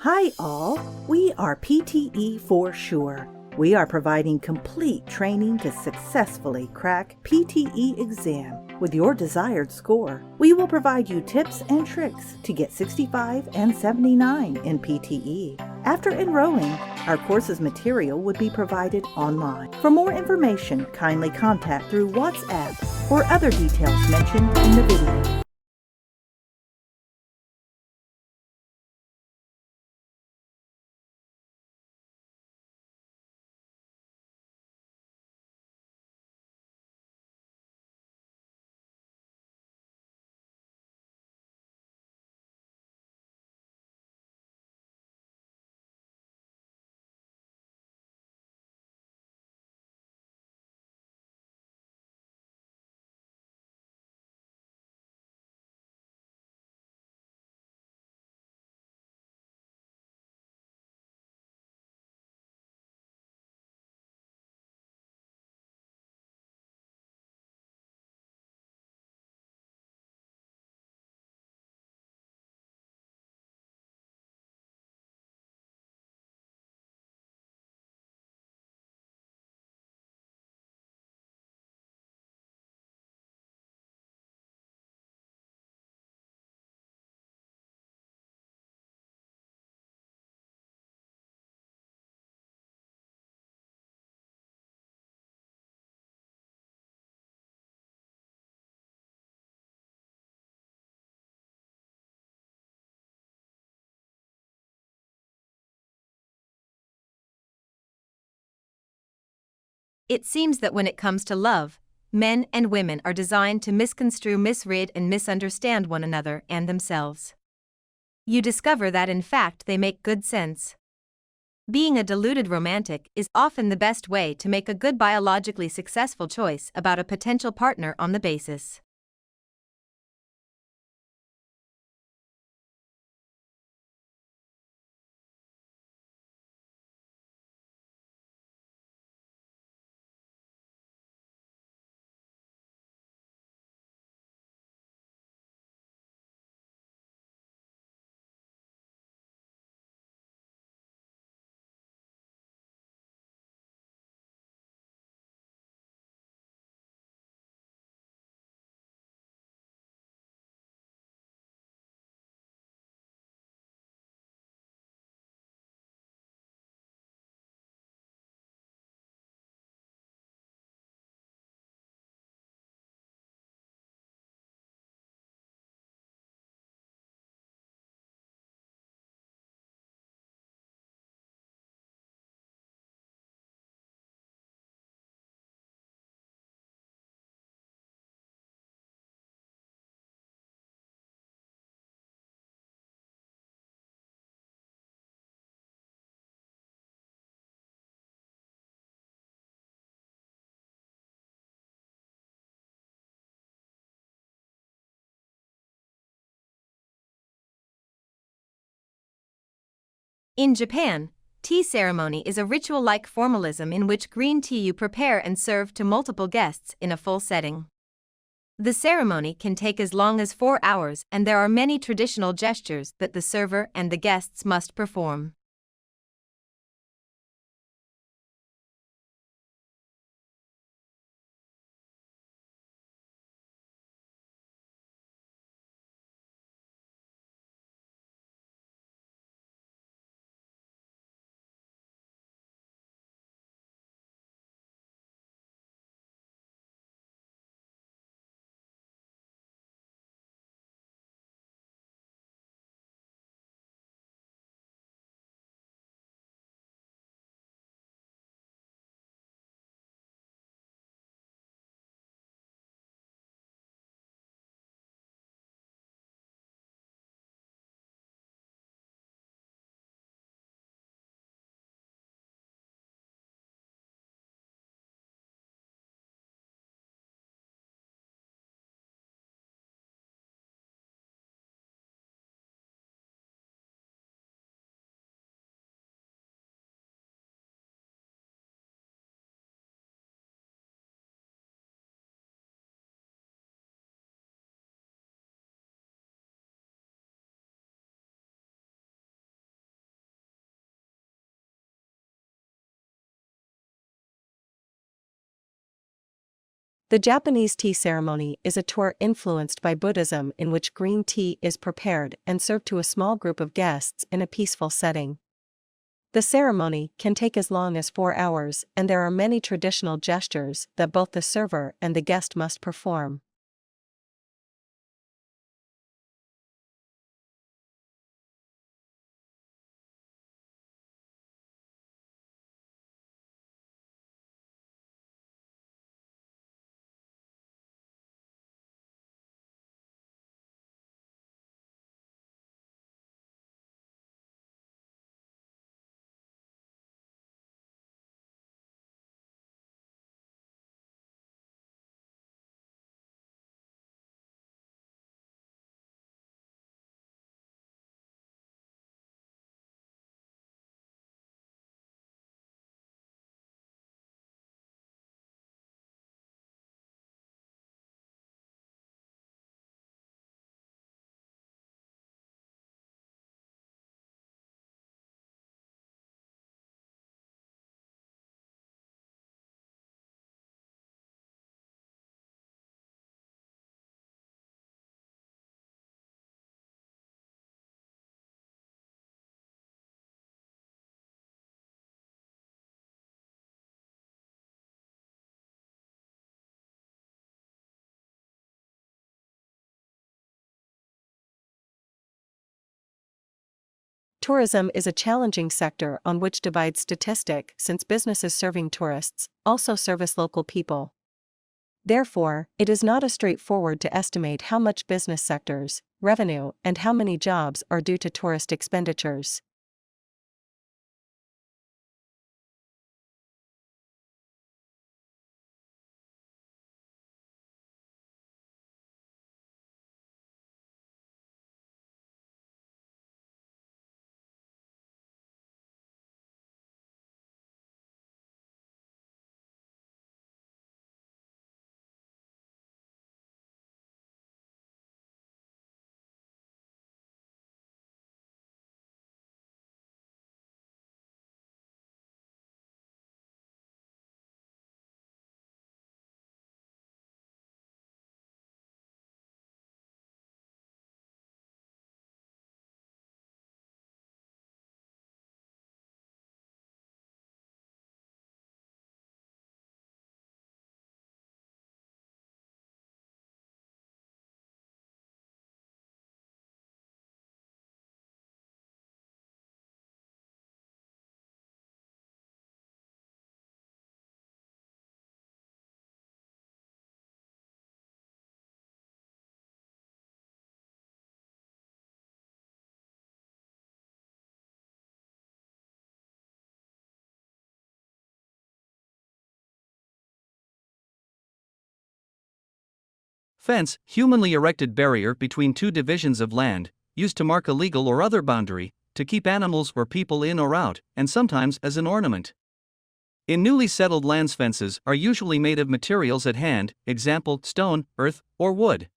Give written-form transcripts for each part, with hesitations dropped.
Hi all, we are PTE for sure. We are providing complete training to successfully crack PTE exam with your desired score. We will provide you tips and tricks to get 65 and 79 in PTE. After enrolling, our course's material would be provided online. For more information, kindly contact through WhatsApp or other details mentioned in the video. It seems that when it comes to love, men and women are designed to misconstrue, misread, and misunderstand one another and themselves. You discover that in fact they make good sense. Being a deluded romantic is often the best way to make a good biologically successful choice about a potential partner on the basis. In Japan, tea ceremony is a ritual-like formalism in which green tea you prepare and serve to multiple guests in a full setting. The ceremony can take as long as 4 hours, and there are many traditional gestures that the server and the guests must perform. The Japanese tea ceremony is a tour influenced by Buddhism in which green tea is prepared and served to a small group of guests in a peaceful setting. The ceremony can take as long as 4 hours, and there are many traditional gestures that both the server and the guest must perform. Tourism is a challenging sector on which divides statistic since businesses serving tourists also service local people. Therefore, it is not as straightforward to estimate how much business sectors, revenue, and how many jobs are due to tourist expenditures. Fence, humanly erected barrier between two divisions of land, used to mark a legal or other boundary, to keep animals or people in or out, and sometimes as an ornament. In newly settled lands, fences are usually made of materials at hand, example, stone, earth, or wood.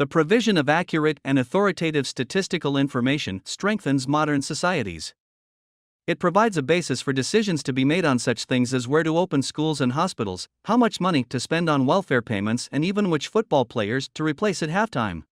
The provision of accurate and authoritative statistical information strengthens modern societies. It provides a basis for decisions to be made on such things as where to open schools and hospitals, how much money to spend on welfare payments, and even which football players to replace at halftime.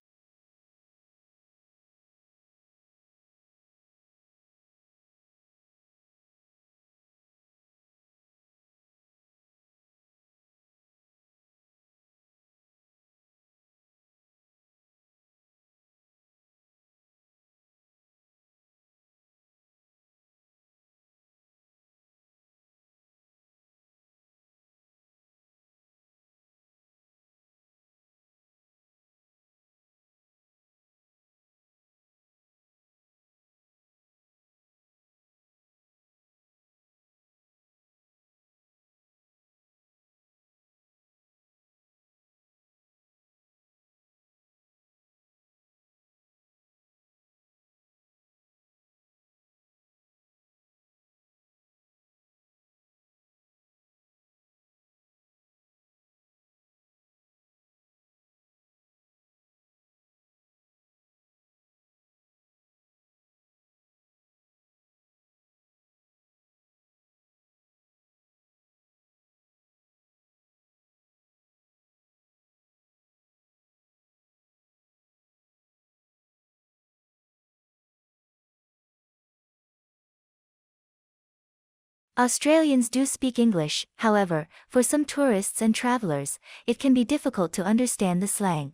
Australians do speak English, however, for some tourists and travelers, it can be difficult to understand the slang.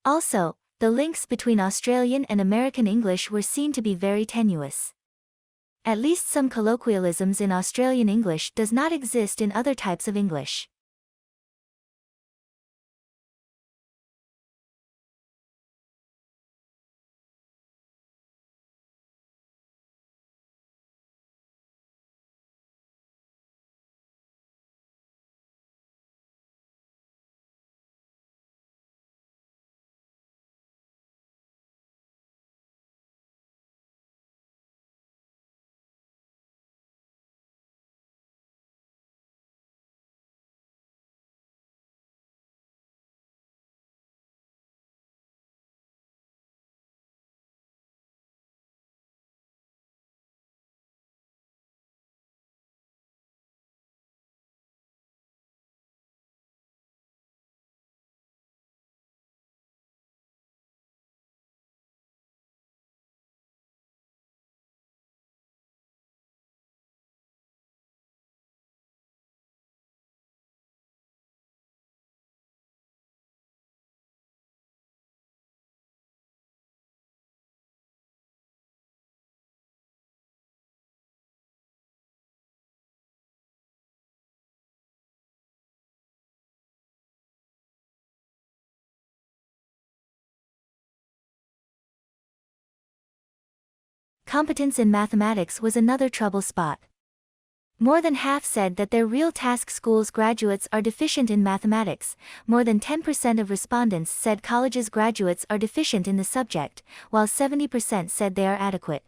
Also, the links between Australian and American English were seen to be very tenuous. At least some colloquialisms in Australian English does not exist in other types of English. Competence in mathematics was another trouble spot. More than half said that their real task schools graduates are deficient in mathematics. More than 10% of respondents said colleges graduates are deficient in the subject, while 70% said they are adequate.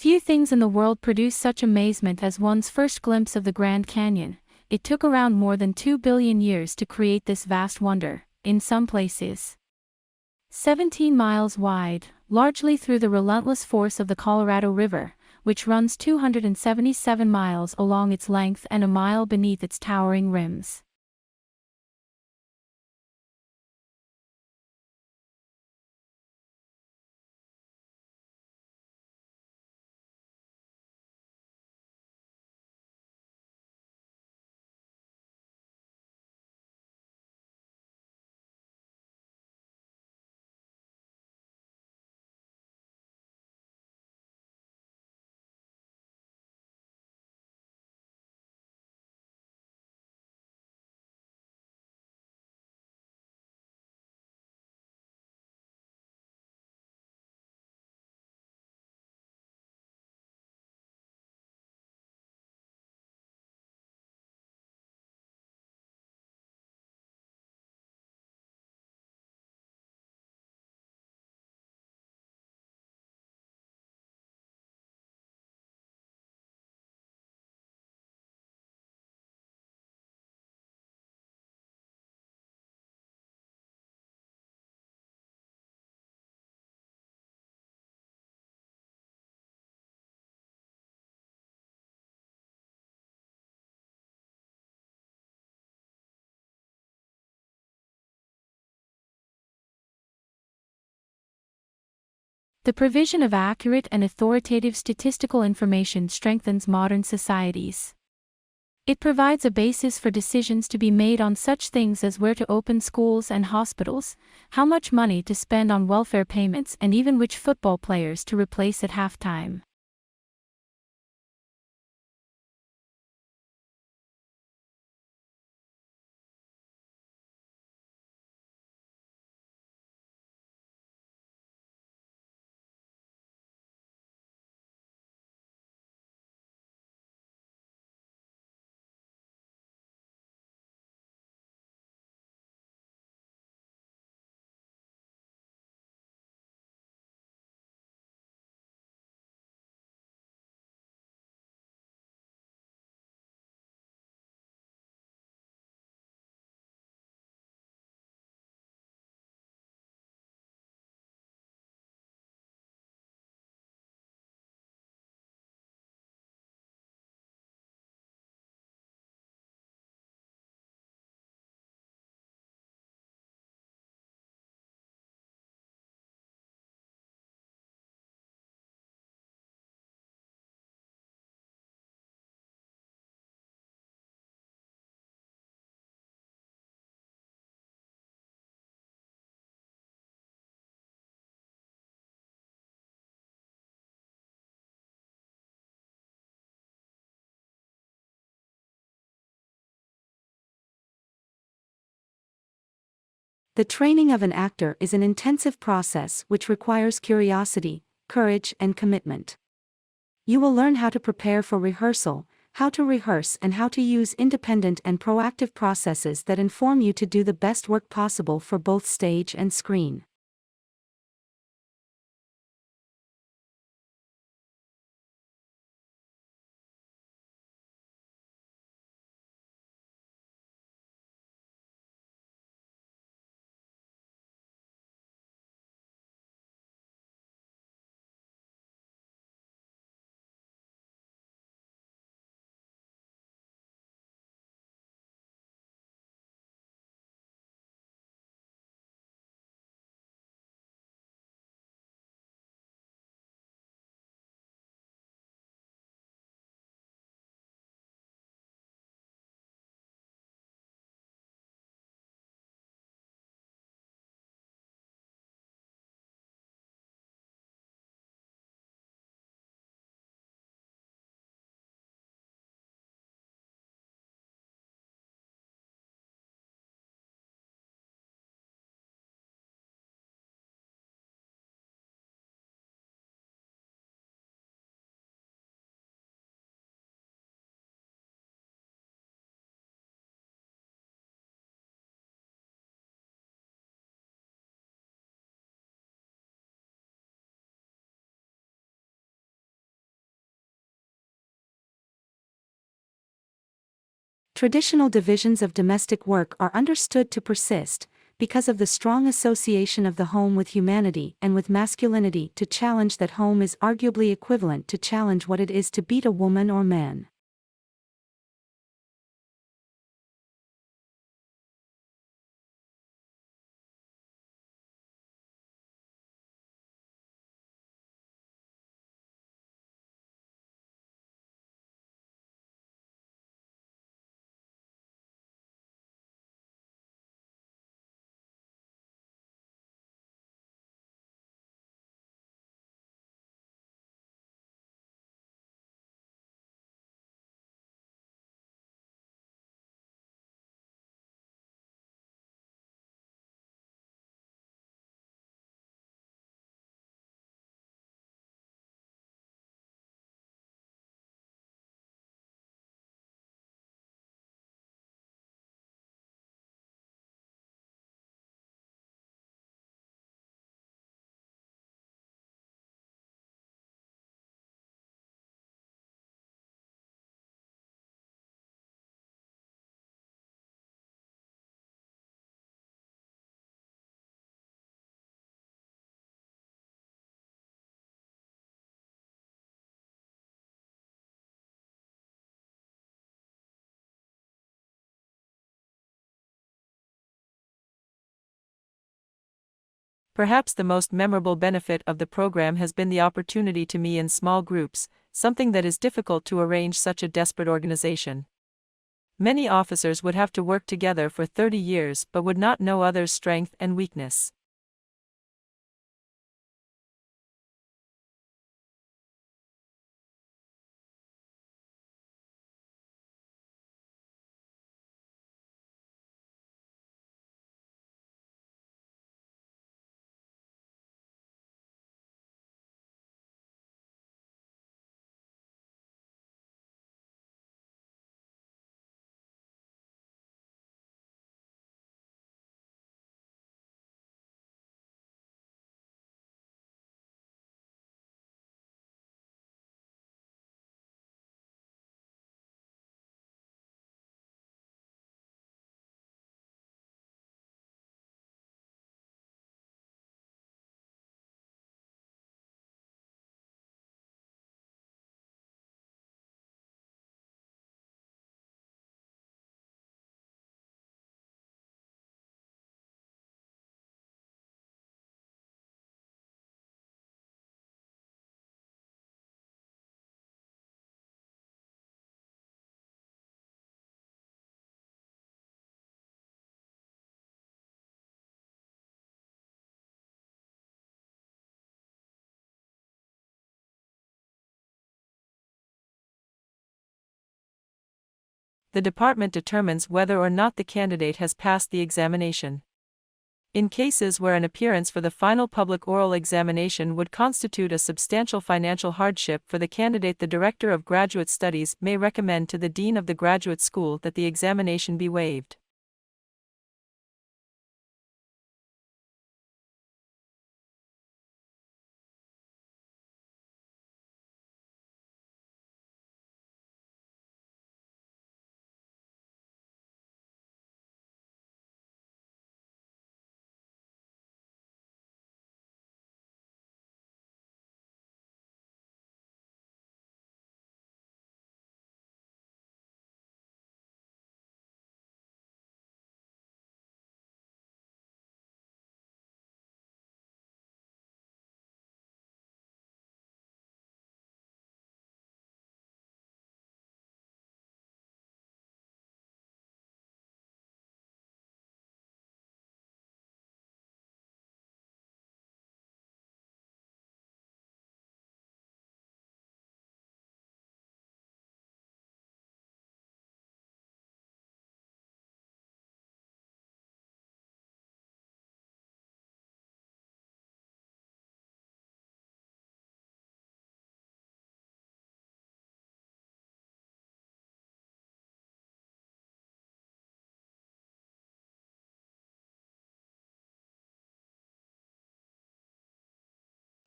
Few things in the world produce such amazement as one's first glimpse of the Grand Canyon. It took around more than 2 billion years to create this vast wonder, in some places 17 miles wide, largely through the relentless force of the Colorado River, which runs 277 miles along its length and a mile beneath its towering rims. The provision of accurate and authoritative statistical information strengthens modern societies. It provides a basis for decisions to be made on such things as where to open schools and hospitals, how much money to spend on welfare payments, and even which football players to replace at halftime. The training of an actor is an intensive process which requires curiosity, courage, and commitment. You will learn how to prepare for rehearsal, how to rehearse, and how to use independent and proactive processes that inform you to do the best work possible for both stage and screen. Traditional divisions of domestic work are understood to persist, because of the strong association of the home with humanity and with masculinity. To challenge that home is arguably equivalent to challenge what it is to beat a woman or man. Perhaps the most memorable benefit of the program has been the opportunity to meet in small groups, something that is difficult to arrange such a desperate organization. Many officers would have to work together for 30 years but would not know others' strength and weakness. The department determines whether or not the candidate has passed the examination. In cases where an appearance for the final public oral examination would constitute a substantial financial hardship for the candidate, the Director of Graduate Studies may recommend to the Dean of the Graduate School that the examination be waived.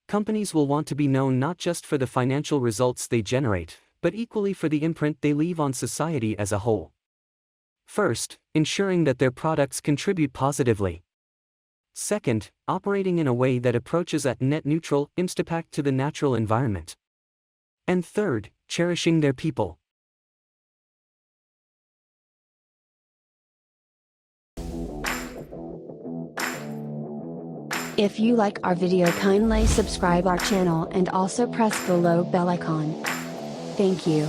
Companies will want to be known not just for the financial results they generate, but equally for the imprint they leave on society as a whole. First, ensuring that their products contribute positively. Second, operating in a way that approaches at net neutral impact to the natural environment. And third, cherishing their people. If you like our video, kindly subscribe our channel and also press below bell icon. Thank you.